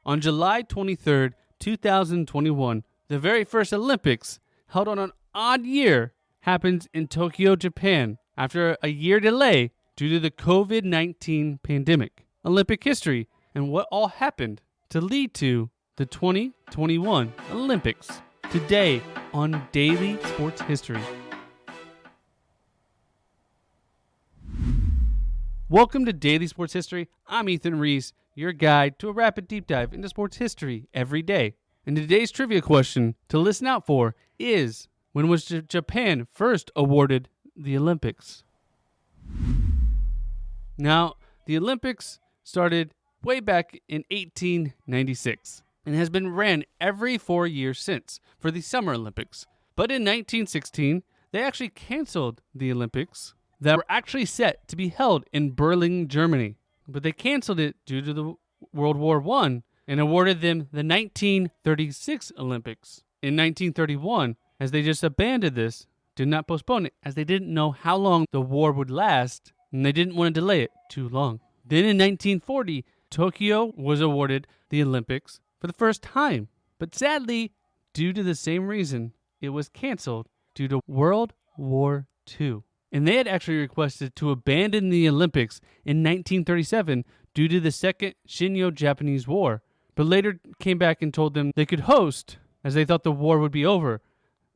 On July 23rd, 2021, the very first Olympics, held on an odd year, happened in Tokyo, Japan, after a year delay due to the COVID-19 pandemic. Olympic history and what all happened to lead to the 2021 Olympics. Today on Daily Sports History. Welcome to Daily Sports History. I'm Ethan Reese, your guide to a rapid deep dive into sports history every day. And today's trivia question to listen out for is, when was Japan first awarded the Olympics? Now, the Olympics started way back in 1896 and has been ran every 4 years since for the Summer Olympics. But in 1916, they actually canceled the Olympics that were actually set to be held in Berlin, Germany. But they canceled it due to the World War I and awarded them the 1936 Olympics. In 1931, as they just abandoned this, did not postpone it, as they didn't know how long the war would last, and they didn't want to delay it too long. Then in 1940, Tokyo was awarded the Olympics for the first time. But sadly, due to the same reason, it was canceled due to World War II. And they had actually requested to abandon the Olympics in 1937 due to the Second Sino-Japanese War, but later came back and told them they could host as they thought the war would be over.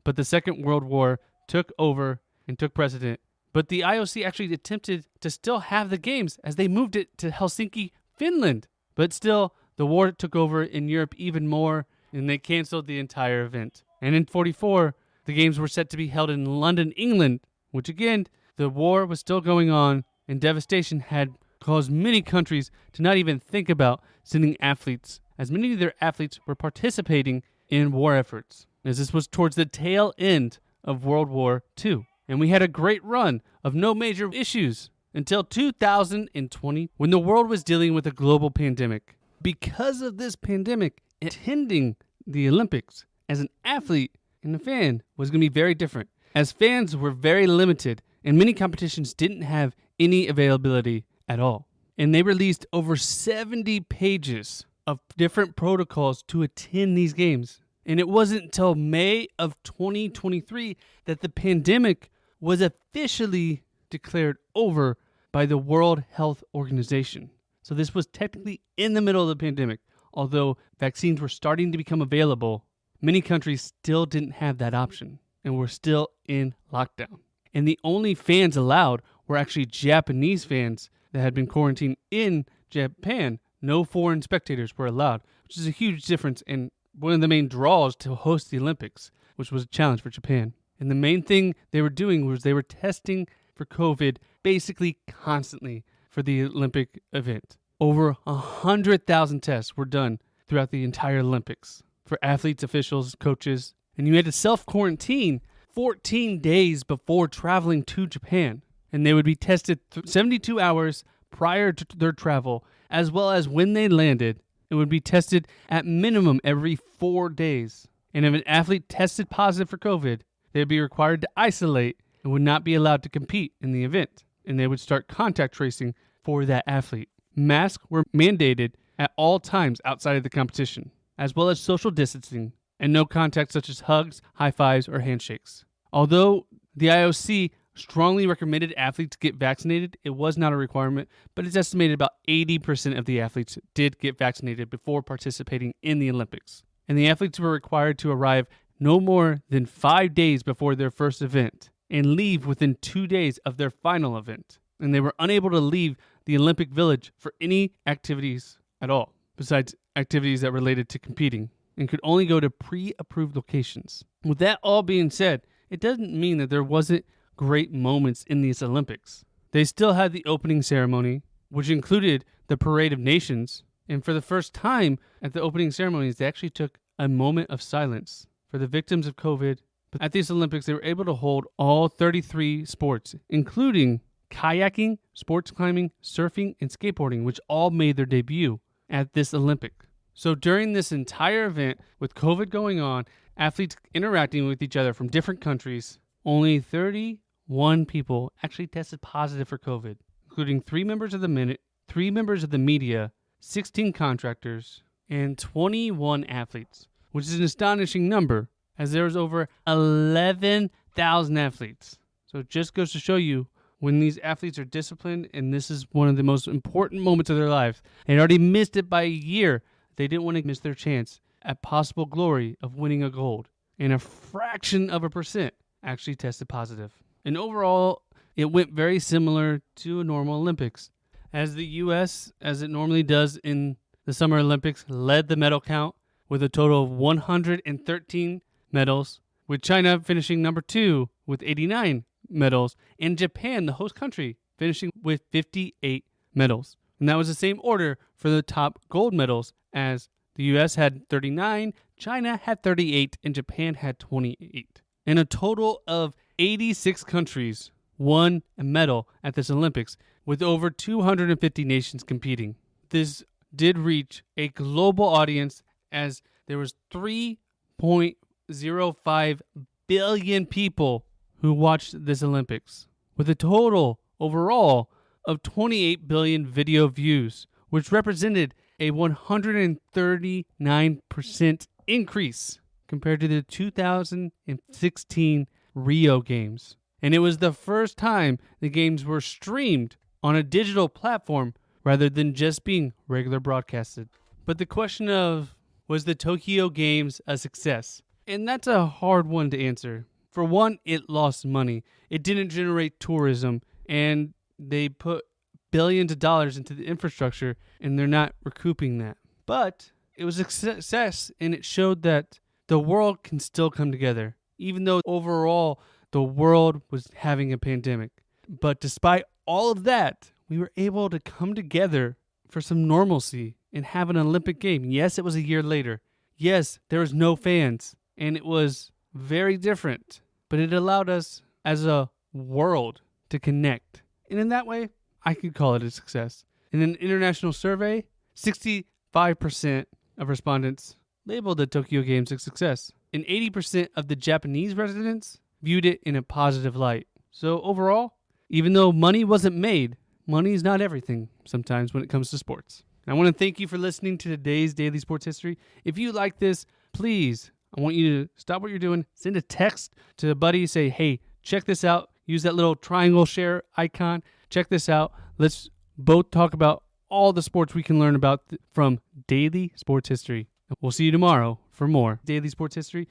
But the Second World War took over and took precedent. But the IOC actually attempted to still have the games as they moved it to Helsinki, Finland. But still, the war took over in Europe even more, and they canceled the entire event. And in 1944, the games were set to be held in London, England, which again, the war was still going on, and devastation had caused many countries to not even think about sending athletes, as many of their athletes were participating in war efforts, as this was towards the tail end of World War II. And we had a great run of no major issues until 2020, when the world was dealing with a global pandemic. Because of this pandemic, attending the Olympics as an athlete and a fan was going to be very different, as fans were very limited and many competitions didn't have any availability at all. And they released over 70 pages of different protocols to attend these games. And it wasn't until May of 2023 that the pandemic was officially declared over by the World Health Organization. So this was technically in the middle of the pandemic. Although vaccines were starting to become available, many countries still didn't have that option and were still in lockdown. And the only fans allowed were actually Japanese fans that had been quarantined in Japan. No foreign spectators were allowed, which is a huge difference and one of the main draws to host the Olympics, which was a challenge for Japan. And the main thing they were doing was they were testing for COVID basically constantly for the Olympic event. Over 100,000 tests were done throughout the entire Olympics for athletes, officials, coaches, and you had to self-quarantine 14 days before traveling to Japan. And they would be tested 72 hours prior to their travel, as well as when they landed. It would be tested at minimum every 4 days. And if an athlete tested positive for COVID, they would be required to isolate and would not be allowed to compete in the event. And they would start contact tracing for that athlete. Masks were mandated at all times outside of the competition, as well as social distancing and no contact such as hugs, high fives, or handshakes. Although the IOC strongly recommended athletes get vaccinated, it was not a requirement, but it's estimated about 80% of the athletes did get vaccinated before participating in the Olympics. And the athletes were required to arrive no more than 5 days before their first event and leave within 2 days of their final event. And they were unable to leave the Olympic Village for any activities at all, besides activities that related to competing, and could only go to pre-approved locations. With that all being said, it doesn't mean that there wasn't great moments in these Olympics. They still had the opening ceremony, which included the Parade of Nations, and for the first time at the opening ceremonies, they actually took a moment of silence for the victims of COVID. But at these Olympics, they were able to hold all 33 sports, including kayaking, sports climbing, surfing, and skateboarding, which all made their debut at this Olympic. So during this entire event, with COVID going on, athletes interacting with each other from different countries, only 31 people actually tested positive for COVID, including 3 members of the media, 16 contractors, 221 athletes, which is an astonishing number, as there was over 11,000 athletes. So it just goes to show you, when these athletes are disciplined, and this is one of the most important moments of their lives, they had already missed it by a year. They didn't want to miss their chance at possible glory of winning a gold. And a fraction of a percent actually tested positive. And overall, it went very similar to a normal Olympics, as the U.S., as it normally does in the Summer Olympics, led the medal count with a total of 113 medals, with China finishing number 2 with 89 medals, and Japan, the host country, finishing with 58 medals. And that was the same order for the top gold medals, as the U.S. had 39, China had 38, and Japan had 28. And a total of 86 countries won a medal at this Olympics, with over 250 nations competing. This did reach a global audience, as there was 3.05 billion people who watched this Olympics, with a total overall of 28 billion video views, which represented a 139% increase compared to the 2016 Rio Games. And it was the first time the games were streamed on a digital platform rather than just being regular broadcasted. But the question of, was the Tokyo Games a success? And that's a hard one to answer. For one, it lost money. It didn't generate tourism, and they put billions of dollars into the infrastructure, and they're not recouping that. But it was a success, and it showed that the world can still come together, even though overall the world was having a pandemic. But despite all of that, we were able to come together for some normalcy and have an Olympic game. Yes, it was a year later. Yes, there was no fans, and it was very different, but it allowed us as a world to connect. And in that way, I could call it a success. In an international survey, 65% of respondents labeled the Tokyo Games a success, and 80% of the Japanese residents viewed it in a positive light. So overall, even though money wasn't made, money is not everything sometimes when it comes to sports. And I want to thank you for listening to today's Daily Sports History. If you like this, please, I want you to stop what you're doing, send a text to a buddy, say, hey, check this out. Use that little triangle share icon. Check this out. Let's both talk about all the sports we can learn about from Daily Sports History. We'll see you tomorrow for more Daily Sports History.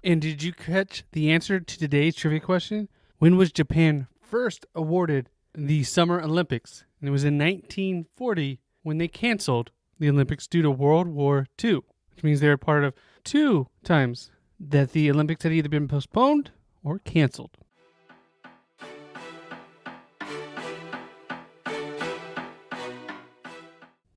And did you catch the answer to today's trivia question? When was Japan first awarded the Summer Olympics? And it was in 1940 when they canceled the Olympics due to World War II, which means they were part of 2 times that the Olympics had either been postponed or canceled.